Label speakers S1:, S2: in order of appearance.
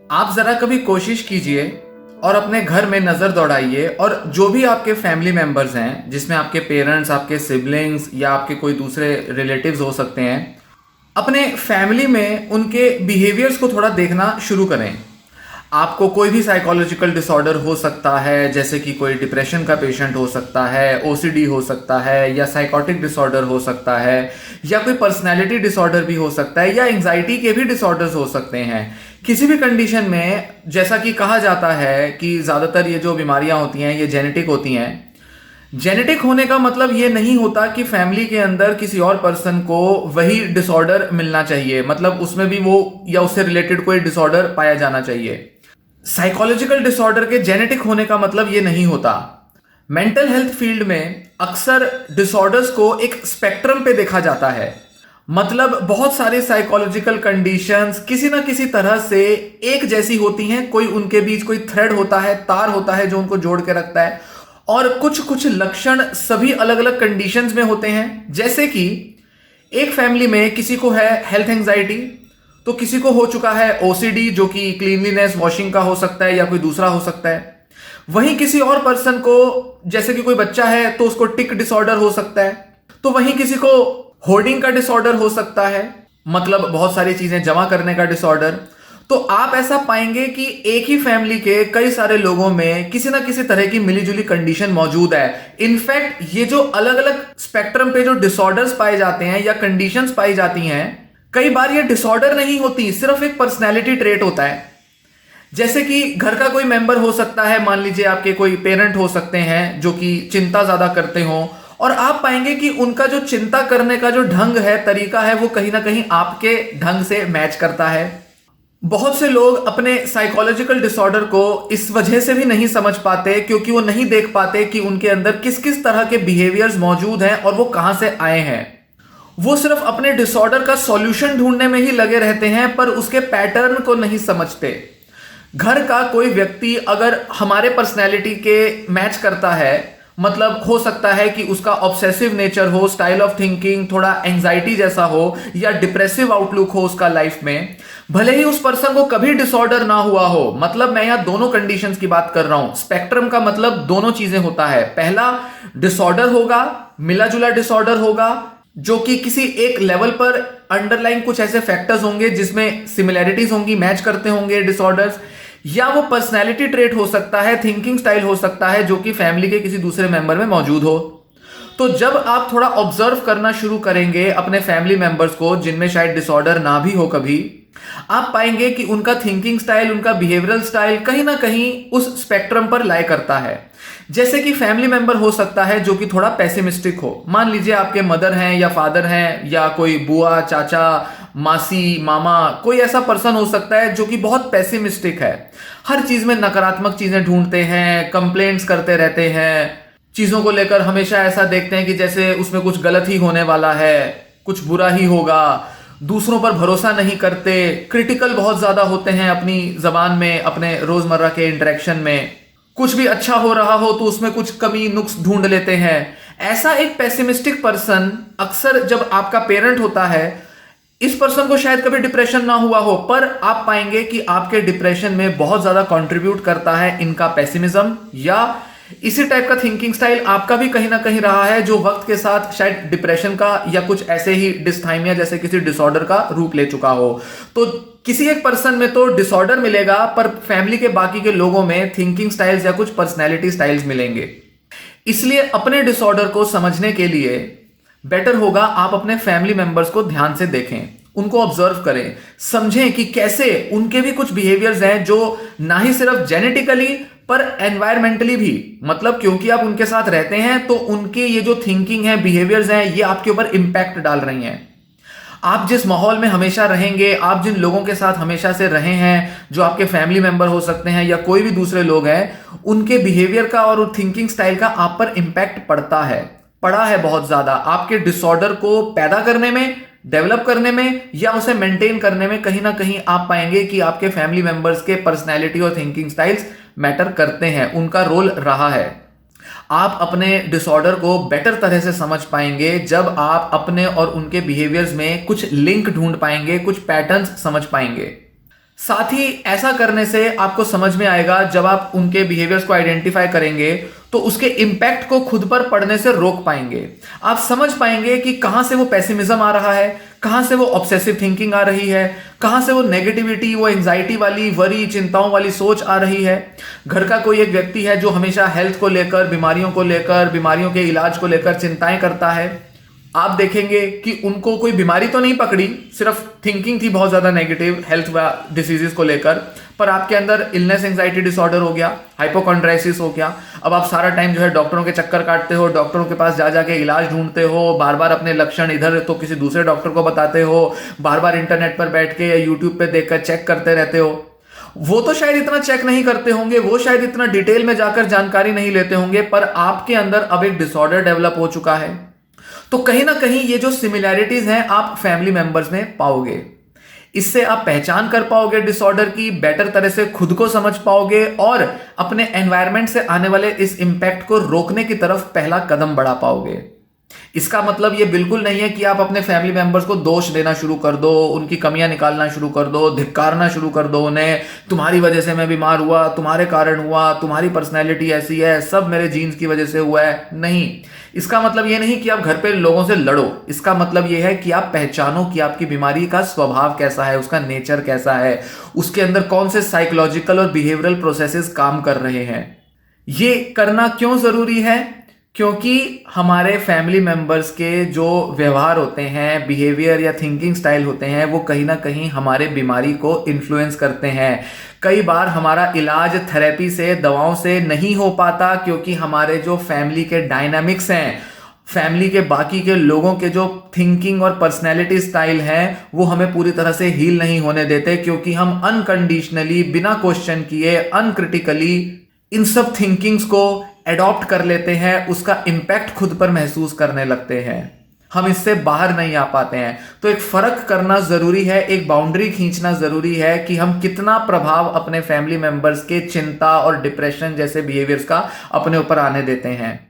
S1: आप जरा कभी कोशिश कीजिए और अपने घर में नजर दौड़ाइए और जो भी आपके फैमिली मेंबर्स हैं, जिसमें आपके पेरेंट्स, आपके सिबलिंग्स या आपके कोई दूसरे रिलेटिव्स हो सकते हैं, अपने फैमिली में उनके बिहेवियर्स को थोड़ा देखना शुरू करें। आपको कोई भी साइकोलॉजिकल डिसऑर्डर हो सकता है, जैसे कि कोई डिप्रेशन का पेशेंट हो सकता है, ओसीडी हो सकता है, या साइकोटिक डिसऑर्डर हो सकता है, या कोई पर्सनैलिटी डिसऑर्डर भी हो सकता है, या एंजाइटी के भी डिसऑर्डर्स हो सकते हैं। किसी भी कंडीशन में जैसा कि कहा जाता है कि ज़्यादातर ये जो बीमारियां होती हैं ये जेनेटिक होती हैं। जेनेटिक होने का मतलब ये नहीं होता कि फैमिली के अंदर किसी और पर्सन को वही डिसऑर्डर मिलना चाहिए, मतलब उसमें भी वो या उससे रिलेटेड कोई डिसऑर्डर पाया जाना चाहिए। साइकोलॉजिकल डिसऑर्डर के जेनेटिक होने का मतलब ये नहीं होता। मेंटल हेल्थ फील्ड में अक्सर डिसऑर्डर्स को एक स्पेक्ट्रम पे देखा जाता है, मतलब बहुत सारे साइकोलॉजिकल कंडीशंस किसी ना किसी तरह से एक जैसी होती हैं। कोई उनके बीच कोई थ्रेड होता है, तार होता है जो उनको जोड़ के रखता है, और कुछ कुछ लक्षण सभी अलग अलग कंडीशंस में होते हैं। जैसे कि एक फैमिली में किसी को है हेल्थ एंजाइटी, तो किसी को हो चुका है ओसीडी, जो कि क्लीनलीनेस वॉशिंग का हो सकता है या कोई दूसरा हो सकता है। वहीं किसी और पर्सन को, जैसे कि कोई बच्चा है तो उसको टिक डिसऑर्डर हो सकता है, तो वहीं किसी को होर्डिंग का डिसऑर्डर हो सकता है, मतलब बहुत सारी चीजें जमा करने का डिसऑर्डर। तो आप ऐसा पाएंगे कि एक ही फैमिली के कई सारे लोगों में किसी ना किसी तरह की मिलीजुली कंडीशन मौजूद है। इनफैक्ट ये जो अलग अलग स्पेक्ट्रम पे जो डिसऑर्डर्स पाए जाते हैं या कंडीशंस पाई जाती हैं, कई बार ये डिसऑर्डर नहीं होती, सिर्फ एक पर्सनैलिटी ट्रेट होता है। जैसे कि घर का कोई मेंबर हो सकता है, मान लीजिए आपके कोई पेरेंट हो सकते हैं जो कि चिंता ज्यादा करते हो, और आप पाएंगे कि उनका जो चिंता करने का जो ढंग है, तरीका है, वो कहीं ना कहीं आपके ढंग से मैच करता है। बहुत से लोग अपने साइकोलॉजिकल डिसऑर्डर को इस वजह से भी नहीं समझ पाते क्योंकि वो नहीं देख पाते कि उनके अंदर किस किस तरह के बिहेवियर्स मौजूद हैं और वो कहां से आए हैं। वो सिर्फ अपने डिसऑर्डर का सॉल्यूशन ढूंढने में ही लगे रहते हैं, पर उसके पैटर्न को नहीं समझते। घर का कोई व्यक्ति अगर हमारे पर्सनैलिटी के मैच करता है, मतलब हो सकता है कि उसका ऑब्सेसिव नेचर हो, स्टाइल ऑफ थिंकिंग थोड़ा एंजाइटी जैसा हो, या डिप्रेसिव आउटलुक हो उसका लाइफ में, भले ही उस पर्सन को कभी डिसऑर्डर ना हुआ हो। मतलब मैं यहां दोनों कंडीशंस की बात कर रहा हूं। स्पेक्ट्रम का मतलब दोनों चीजें होता है। पहला डिसऑर्डर होगा, मिला जुला डिसऑर्डर होगा, जो कि किसी एक लेवल पर अंडरलाइन कुछ ऐसे फैक्टर्स होंगे जिसमें सिमिलैरिटीज होंगी, मैच करते होंगे डिसऑर्डर्स। या वो पर्सनैलिटी ट्रेट हो सकता है, थिंकिंग स्टाइल हो सकता है, जो कि फैमिली के किसी दूसरे मेंबर में मौजूद हो। तो जब आप थोड़ा ऑब्जर्व करना शुरू करेंगे अपने फैमिली मेंबर्स को जिनमें शायद डिसऑर्डर ना भी हो कभी, आप पाएंगे कि उनका थिंकिंग स्टाइल, उनका बिहेवियरल स्टाइल कहीं ना कहीं उस स्पेक्ट्रम पर लाई करता है। जैसे कि फैमिली मेंबर हो सकता है जो कि थोड़ा पेसिमिस्टिक हो। मान लीजिए आपके मदर हैं या फादर हैं, या कोई बुआ, चाचा, मासी, मामा, कोई ऐसा पर्सन हो सकता है जो कि बहुत पेसिमिस्टिक है, हर चीज में नकारात्मक चीजें ढूंढते हैं, कंप्लेंट्स करते रहते हैं, चीजों को लेकर हमेशा ऐसा देखते हैं कि जैसे उसमें कुछ गलत ही होने वाला है, कुछ बुरा ही होगा, दूसरों पर भरोसा नहीं करते, क्रिटिकल बहुत ज्यादा होते हैं अपनी जबान में, अपने रोजमर्रा के इंटरेक्शन में। कुछ भी अच्छा हो रहा हो तो उसमें कुछ कमी नुक्स ढूंढ लेते हैं। ऐसा एक पेसिमिस्टिक पर्सन अक्सर जब आपका पेरेंट होता है, इस पर्सन को शायद कभी डिप्रेशन ना हुआ हो, पर आप पाएंगे कि आपके डिप्रेशन में बहुत ज्यादा कंट्रीब्यूट करता है इनका पेसिमिज्म, या इसी टाइप का थिंकिंग स्टाइल आपका भी कहीं ना कहीं रहा है, जो वक्त के साथ शायद डिप्रेशन का या कुछ ऐसे ही डिस्थाइमिया जैसे किसी डिसऑर्डर का रूप ले चुका हो। तो किसी एक पर्सन में तो डिसऑर्डर मिलेगा, पर फैमिली के बाकी के लोगों में थिंकिंग स्टाइल्स या कुछ पर्सनैलिटी स्टाइल्स मिलेंगे। इसलिए अपने डिसऑर्डर को समझने के लिए बेटर होगा आप अपने फैमिली मेंबर्स को ध्यान से देखें, उनको ऑब्जर्व करें, समझें कि कैसे उनके भी कुछ बिहेवियर्स हैं जो ना ही सिर्फ जेनेटिकली पर एनवायरमेंटली भी, मतलब क्योंकि आप उनके साथ रहते हैं तो उनके ये जो थिंकिंग है, बिहेवियर्स हैं, ये आपके ऊपर इंपैक्ट डाल रही हैं। आप जिस माहौल में हमेशा रहेंगे, आप जिन लोगों के साथ हमेशा से रहे हैं, जो आपके फैमिली मेंबर हो सकते हैं या कोई भी दूसरे लोग हैं, उनके बिहेवियर का और थिंकिंग स्टाइल का आप पर इंपैक्ट पड़ा है बहुत ज्यादा, आपके डिसऑर्डर को पैदा करने में, डेवलप करने में या उसे मेंटेन करने में। कहीं ना कहीं आप पाएंगे कि आपके फैमिली मेंबर्स के पर्सनैलिटी और थिंकिंग स्टाइल्स मैटर करते हैं, उनका रोल रहा है। आप अपने डिसऑर्डर को बेटर तरह से समझ पाएंगे जब आप अपने और उनके बिहेवियर्स में कुछ लिंक ढूंढ पाएंगे, कुछ पैटर्न्स समझ पाएंगे। साथ ही ऐसा करने से आपको समझ में आएगा, जब आप उनके बिहेवियर्स को आइडेंटिफाई करेंगे तो उसके इंपैक्ट को खुद पर पड़ने से रोक पाएंगे। आप समझ पाएंगे कि कहां से वो पेसिमिज्म आ रहा है, कहां से वो ऑब्सेसिव थिंकिंग आ रही है, कहां से वो नेगेटिविटी, वो एंजाइटी वाली, वरी, चिंताओं वाली सोच आ रही है। घर का कोई एक व्यक्ति है जो हमेशा हेल्थ को लेकर, बीमारियों को लेकर, बीमारियों के इलाज को लेकर चिंताएं करता है। आप देखेंगे कि उनको कोई बीमारी तो नहीं पकड़ी, सिर्फ थिंकिंग थी बहुत ज्यादा नेगेटिव हेल्थ डिसीजेस को लेकर, पर आपके अंदर इलनेस एंजाइटी डिसऑर्डर हो गया, हाइपोकॉन्ड्राइसिस हो गया। अब आप सारा टाइम जो है डॉक्टरों के चक्कर काटते हो, डॉक्टरों के पास जा जाके इलाज ढूंढते हो, बार बार अपने लक्षण इधर तो किसी दूसरे डॉक्टर को बताते हो, बार बार इंटरनेट पर बैठ के या यूट्यूब पे देखकर चेक करते रहते हो। वो तो शायद इतना चेक नहीं करते होंगे, वो शायद इतना डिटेल में जाकर जानकारी नहीं लेते होंगे, पर आपके अंदर अब एक डिसऑर्डर डेवलप हो चुका है। तो कहीं ना कहीं ये जो सिमिलैरिटीज हैं आप फैमिली मेंबर्स में पाओगे। इससे आप पहचान कर पाओगे डिसऑर्डर की, बेटर तरह से खुद को समझ पाओगे और अपने एनवायरनमेंट से आने वाले इस इंपैक्ट को रोकने की तरफ पहला कदम बढ़ा पाओगे। इसका मतलब ये बिल्कुल नहीं है कि आप अपने फैमिली मेंबर्स को दोष देना शुरू कर दो, उनकी कमियां निकालना शुरू कर दो, धिक्कारना शुरू कर दो उन्हें, तुम्हारी वजह से मैं बीमार हुआ, तुम्हारे कारण हुआ, तुम्हारी पर्सनैलिटी ऐसी है, सब मेरे जीन्स की वजह से हुआ है। नहीं, इसका मतलब ये नहीं कि आप घर पे लोगों से लड़ो। इसका मतलब ये है कि आप पहचानो कि आपकी बीमारी का स्वभाव कैसा है, उसका नेचर कैसा है, उसके अंदर कौन से साइकोलॉजिकल और बिहेवियरल प्रोसेसेस काम कर रहे हैं। ये करना क्यों जरूरी है? क्योंकि हमारे फैमिली मेंबर्स के जो व्यवहार होते हैं, बिहेवियर या थिंकिंग स्टाइल होते हैं, वो कहीं ना कहीं हमारे बीमारी को इन्फ्लुएंस करते हैं। कई बार हमारा इलाज थेरेपी से, दवाओं से नहीं हो पाता क्योंकि हमारे जो फैमिली के डायनामिक्स हैं, फैमिली के बाकी के लोगों के जो थिंकिंग और पर्सनैलिटी स्टाइल हैं, वो हमें पूरी तरह से हील नहीं होने देते, क्योंकि हम अनकंडीशनली, बिना क्वेश्चन किए, अनक्रिटिकली इन सब थिंकिंग्स को एडॉप्ट कर लेते हैं, उसका इंपैक्ट खुद पर महसूस करने लगते हैं। हम इससे बाहर नहीं आ पाते हैं। तो एक फर्क करना जरूरी है, एक बाउंड्री खींचना जरूरी है कि हम कितना प्रभाव अपने फैमिली मेंबर्स के चिंता और डिप्रेशन जैसे बिहेवियर्स का अपने ऊपर आने देते हैं।